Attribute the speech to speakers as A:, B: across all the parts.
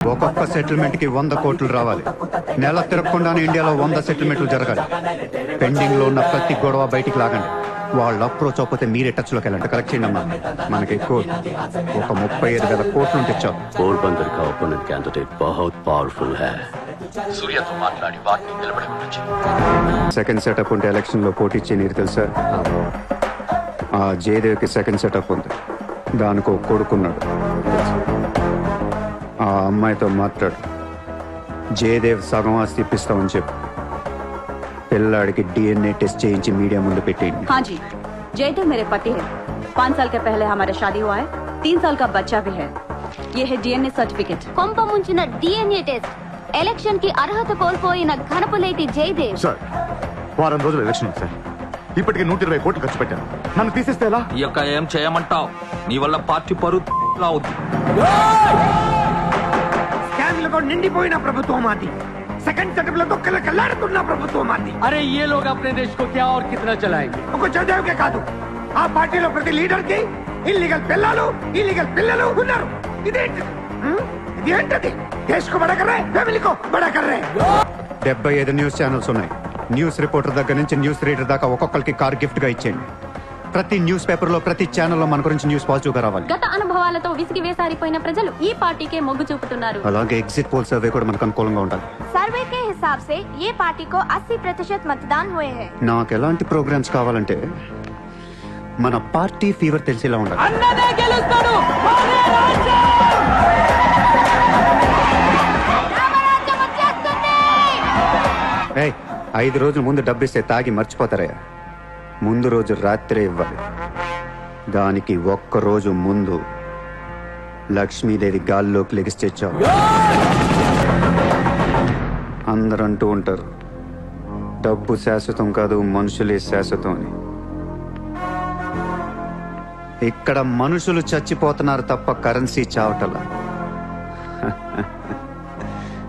A: ఒక్కొక్క సెటిల్మెంట్ కి 100 కోట్లు రావాలి. నెల తిరగకుండానే ఇండియాలో 100 సెటిల్మెంట్లు జరగాలి. పెండింగ్ లో ఉన్న ప్రతి గొడవ బయటికి లాగండి. వాళ్ళు అప్రోచ్ అవ్వకపోతే మీరే టచ్ లోకి వెళ్ళండి. కలెక్ట్ చేయండి అమ్మా. మనకి ఎక్కువ ఒక 35,000 కోట్లు తెచ్చాం.
B: పోర్బందర్ का ओपोनेंट कैंडिडेट बहुत पावरफुल है. సూర్యతో మాట్లాడి వాటిని నిలబడవచ్చు.
A: సెకండ్ సెటప్ ఉంటే ఎలక్షన్ లో పోటీ చేయని తెలుసా? ఆ జయదేవ్ కి సెకండ్ సెటప్ ఉంది. దానికి కొడుకున్నాడు. ఆ అమ్మాయితో మాట్లాడు. జయదేవ్ సగం ఆస్తి ఇప్పిస్తామని చెప్పు. పిల్లాడికి DNA टेस्ट చేయించి మీడియా ముందు పెట్టేయండి.
C: हाँ जी, जयदेव मेरे पति है. 5 साल के पहले हमारा शादी हुआ है. 3 साल का बच्चा भी है. ये है DNA सर्टिफिकेट.
D: కొంప ముంచిన DNA టెస్ట్. ఎలక్షన్ కి అర్హత కోల్పోయిన ఘనపులేటి జయదేవ్.
E: సార్, వారం రోజులు ఎలక్షన్ ఉంది సార్. ఇప్పటికి 120 కోట్లు ఖర్చు పెట్టాను. నన్ను తీసేస్తే ఎలా?
F: ఈ యొక్క ఏం చేయమంటావు? నీ వల్ల పార్టీ పరువు అవుతుంది.
G: స్కామ్లతో నిండిపోయిన ప్రభుత్వం మాది. సెకండ్ సెటప్ లో కళ్ళకల్లాడుతున్న ప్రభుత్వం మాది.
H: अरे ये लोग अपने देश को क्या और कितना चलाएंगे?
G: ఒక జయదేవ్కే కాదు, ఆ పార్టీలో ప్రతి లీడర్ కి ఇల్లీగల్ పిల్లలు ఇల్లీగల్ పిల్లలు ఉన్నారు. ఇదేంటిది? ఇదేంటది? దేశ్ కు బడా కర్రే, ఫ్యామిలీ కో బడా కర్రే.
A: 75 న్యూస్ ఛానల్స్ ఉన్నాయి. న్యూస్ రిపోర్టర్ దగ్గర నుంచి న్యూస్ రీడర్ దాకా ఒక్కొక్కరికి కార్ గిఫ్ట్ గా ఇచ్చేయండి. ప్రతి న్యూస్ పేపర్ లో ప్రతి ఛానల్లో మన గురించి న్యూస్ పాజిటివ్ గా రావాలి.
C: గత అనుభవాలతో విసిగి వేసారిపోయిన ప్రజలు ఈ పార్టీకే మొగ్గు చూపుతున్నారు.
A: అలాగే ఎగ్జిట్ పోల్ సర్వే కూడా మనకు అనుకూలంగా ఉండాలి.
D: सर्वे के हिसाब से ये पार्टी को 80% मतदान हुए हैं.
A: నాకు ఎలాంటి ప్రోగ్రామ్స్ కావాలంటే మన పార్టీ ఫీవర్ తెలిసేలా ఉండాలి.
H: అన్నదే గెలుస్తాడు.
A: ఏయ్, 5 రోజుల ముందు డబ్బిస్తే తాగి మర్చిపోతారయ్యా. ముందు రోజు రాత్రే ఇవ్వాలి. దానికి ఒక్క రోజు ముందు లక్ష్మీదేవి గాల్లోకి లెగిస్తే చాలు. అందరూ అంటూ ఉంటారు, డబ్బు శాశ్వతం కాదు, మనుషులే శాశ్వతం అని. ఇక్కడ మనుషులు చచ్చిపోతున్నారు తప్ప కరెన్సీ చావటలా.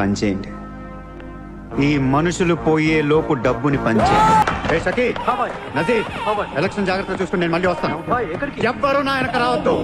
A: పనిచేయండి. ఈ మనుషులు పోయే లోపు డబ్బుని పంచేయండి. నజీర్, ఎలక్షన్ జాగ్రత్త చూసుకుని నేను మళ్ళీ వస్తాను. ఎవ్వరూ నా వెనక రావద్దు.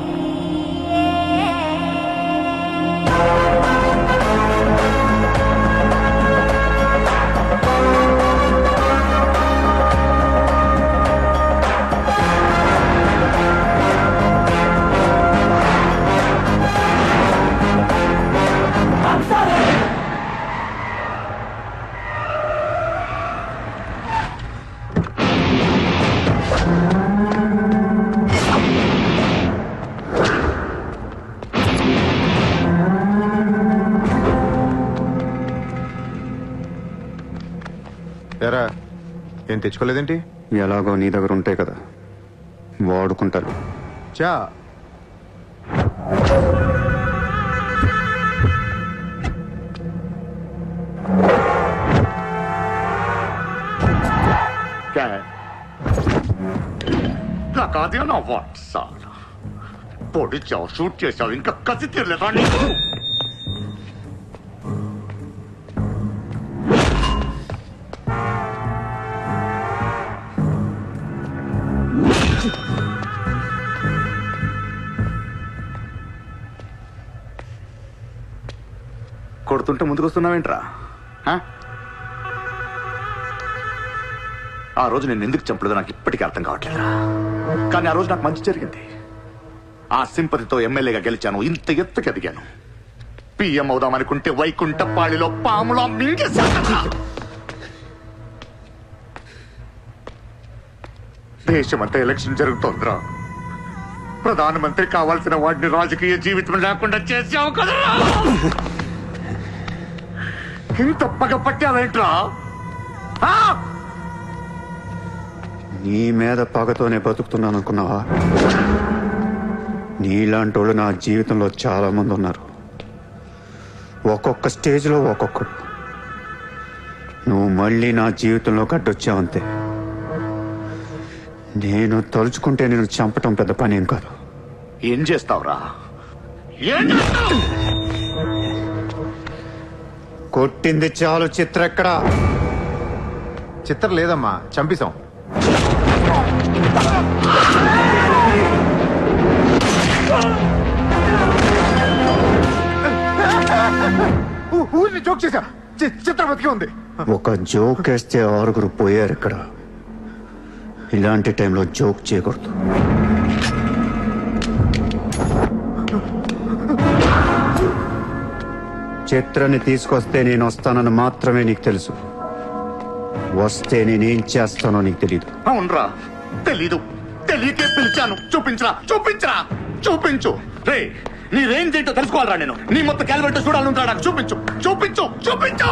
E: ఎరా, ఏం తెచ్చుకోలేదేంటి?
A: ఎలాగో నీ దగ్గర ఉంటాయి కదా, వాడుకుంటారు.
E: చా
I: లగా దియా నా వాట్ సార్. పొడిచావు, షూట్ చేసావు, ఇంకా కసి తీరలేదా నీకు?
E: కొడుతుంటే ముందుకు వస్తున్నావేంట్రా? ఆ రోజు నేను ఎందుకు చంపలేదో నాకు ఇప్పటికీ అర్థం కావట్లేదురా. కానీ ఆ రోజు నాకు మంచి జరిగింది. ఆ సింపతితో ఎమ్మెల్యేగా గెలిచాను, ఇంత ఎత్తుకి ఎదిగాను. పిఎం అవుదామనుకుంటే వైకుంఠపాళిలో పాములా మింగేశాను. దేశమంతా ఎలక్షన్ జరుగుతోందిరా. ప్రధానమంత్రి కావాల్సిన వాడిని రాజకీయ జీవితం లేకుండా చేసావు కదరా. ఇంత పగ పట్టావేంట్రా?
A: నీ మీద పగతోనే బతుకుతున్నాను అనుకున్నావా? నీలాంటి వాళ్ళు నా జీవితంలో చాలా మంది ఉన్నారు. ఒక్కొక్క స్టేజ్లో ఒక్కొక్కడు. నువ్వు మళ్ళీ నా జీవితంలో గడ్డొచ్చావంతే. నేను తలుచుకుంటే నేను చంపటం పెద్ద పని ఏం కాదు.
E: ఏం చేస్తావురా?
A: కొట్టింది చాలు. చిత్ర ఎక్కడా?
E: చిత్ర లేదమ్మా, చంపేశాం.
G: ఊరిని జోక్ చేశా. చిత్ర బతికే ఉంది.
A: ఒక జోక్ వేస్తే 6 పోయారు ఇక్కడ. ఇలాంటి టైంలో జోక్ చేయకూడదు. చిత్రాన్ని తీసుకొస్తే నేను వస్తానని మాత్రమే నీకు తెలుసు. వస్తే నేనేం చేస్తానో నీకు తెలీదు.
E: అవునరా, తెలీదు. తెలియకే పిలిచాను. చూపించరా, చూపించరా, చూపించు. రే, నీ రేంజ్ ఏంటో తెలుసుకోవాలరా నేను. నీ మొత్తం క్యాలిబర్ చూడాలంటా నాకు. చూపించు, చూపించు, చూపించు.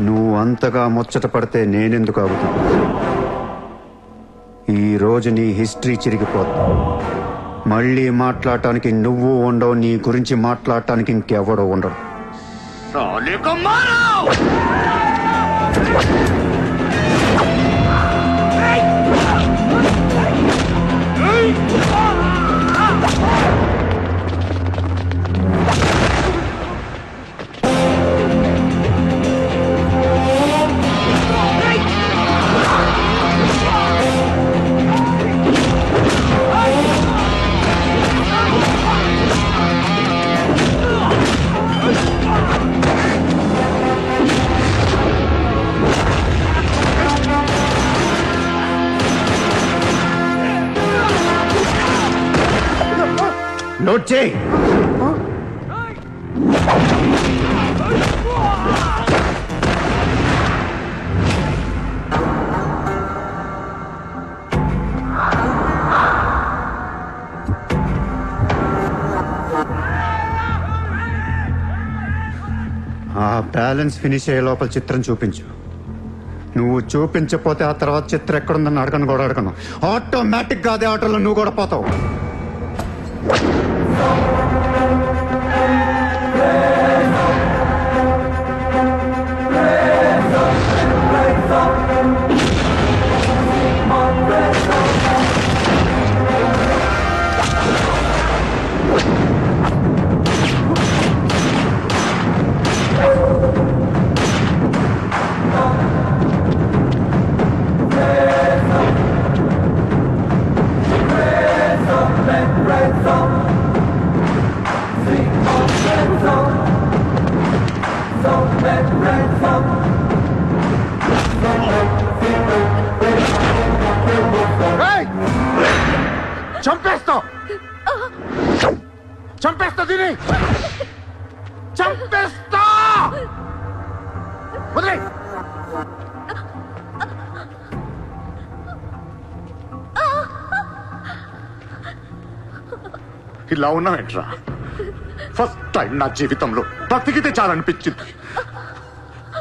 A: నువ్వు అంతగా ముచ్చట పడితే నేనెందుకు ఆగుతా? ఈ రోజు నీ హిస్టరీ చిరిగిపోతుంది. మళ్ళీ మాట్లాడటానికి నువ్వు ఉండవు. నీ గురించి మాట్లాడటానికి ఇంకెవడో ఉండడు.
E: సాలే కమ్మారావ్!
A: నోట్ చేయి. ఆ బ్యాలెన్స్ ఫినిష్ అయ్యే లోపల చిత్రం చూపించు. నువ్వు చూపించకపోతే ఆ తర్వాత చిత్రం ఎక్కడుందని అడగను కూడా అడగను. ఆటోమేటిక్ గా అదే ఆటోలో నువ్వు కూడా పోతావు.
G: చంపేస్తావు, చంపేస్తా దీని, చంపేస్తా. వదిలే.
E: ఇలా ఉన్నావేంట్రా? ఫస్ట్ టైం నా జీవితంలో బ్రతికితే చాలనిపించింది.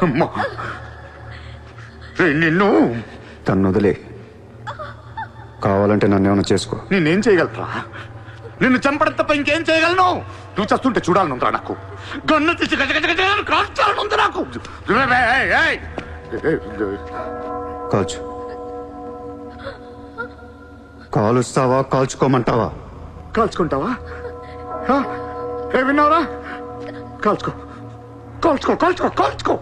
E: అమ్మా, నిన్ను
A: తను వదిలే. కావాలంటే నన్ను ఏమైనా చేసుకో.
E: నేనేం చేయగలరా? నిన్ను చంపడం తప్ప ఇంకేం చేయగలను? నువ్వు చస్తుంటే చూడాలనుందిరా నాకు. గన్ను తీసి కాల్చాలనుంది నాకు.
A: కాల్చు. కాలుస్తావా కాల్చుకోమంటావా?
E: కాల్చుకుంటావా? ఏ విన్నావురా? కాల్చుకో, కాల్చుకో, కాల్చుకో, కాల్చుకో.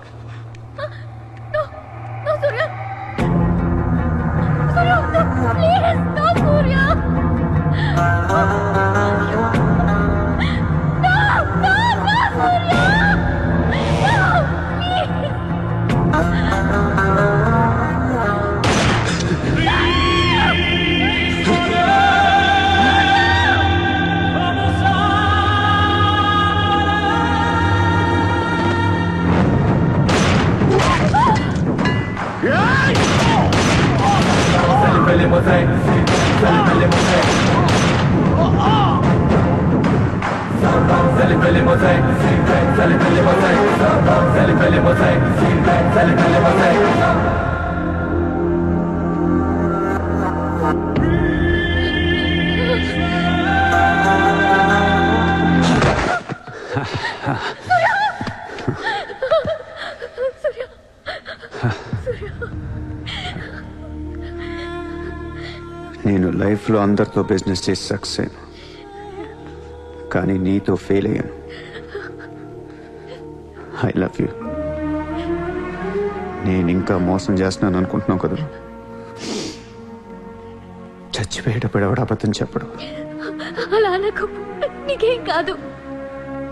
A: నేను లైఫ్లో అందరితో బిజినెస్ చేసి సక్సెస్ అయ్యాను, కానీ నీతో ఫెయిల్ అయ్యాను. I love you. నేను ఇంకా మోసం చేస్తున్నాను అనుకుంటున్నావు కదా? చచ్చిపోయేటప్పుడు ఎవడ అబద్ధం చెప్పడు.
D: అలా అనకు, నీకేం కాదు.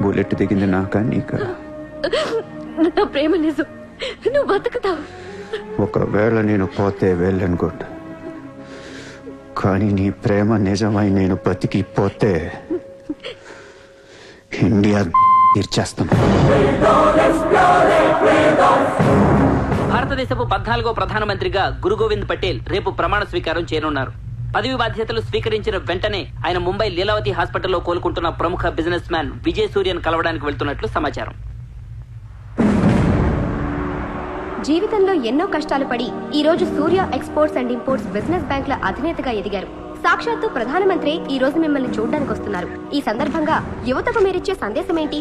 A: బుల్లెట్ దిగింది నాకా నీకా?
D: నా ప్రేమ నిజం, నువ్వు బతుకుతావు.
A: ఒకవేళ నేను పోతే వెళ్ళను గుడ్, కానీ నీ ప్రేమ నిజమై నేను బతికిపోతే ఇండియా తీర్చేస్తాను.
J: భారతదేశపు 14వ ప్రధానమంత్రిగా గురు గోవింద్ పటేల్ రేపు ప్రమాణ స్వీకారం చేయనున్నారు. పదవి బాధ్యతలు స్వీకరించిన వెంటనే ఆయన ముంబై లీలావతి హాస్పిటల్లో కోలుకుంటున్న ప్రముఖ బిజినెస్ మ్యాన్ విజయ్ సూర్యను కలవడానికి వెళ్తున్నట్లు సమాచారం.
D: జీవితంలో ఎన్నో కష్టాలు పడి ఈ రోజు సూర్య ఎక్స్పోర్ట్స్ అండ్ ఇంపోర్ట్స్ బిజినెస్ బ్యాంకుల అధినేతగా ఎదిగారు. సాక్షాత్తు ప్రధానమంత్రి ఈ రోజు మిమ్మల్ని చూడడానికి వస్తున్నారు. ఈ సందర్భంగా యువతకు మీరిచ్చే సందేశం ఏంటి?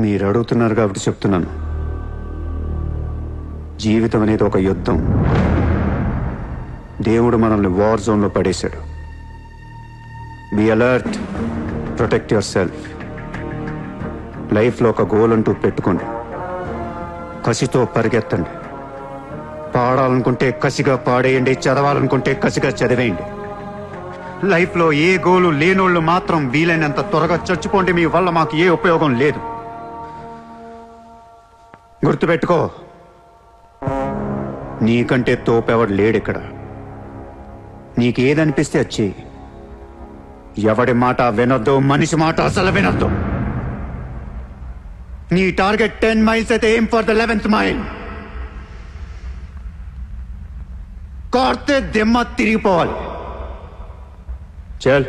A: మీరు అడుగుతున్నారు కాబట్టి చెప్తున్నాను. జీవితం అనేది ఒక యుద్ధం. దేవుడు మనల్ని వార్ జోన్ లో పడేశాడు. Be alert, protect your self. Life లో ఒక గోల్ అంటూ పెట్టుకోండి, కసితో పరిగెత్తండి. పాడాలనుకుంటే కసిగా పాడేయండి, చదవాలనుకుంటే కసిగా చదివేయండి. లైఫ్ లో ఏ గోలు లేనోళ్ళు మాత్రం వీలైనంత త్వరగా చచ్చిపోండి. మీ వల్ల మాకు ఏ ఉపయోగం లేదు. గుర్తుపెట్టుకో, నీకంటే తోపెవడు లేడిక్కడ. నీకేదనిపిస్తే వచ్చి ఎవడి మాట వినొద్దు, మనిషి మాట అసలు వినొద్దు. నీ టార్గెట్ 10 మైల్స్ అయితే aim for the 11th mile. కార్తే దిమ్మ తిరిగిపోవాలి. చల్.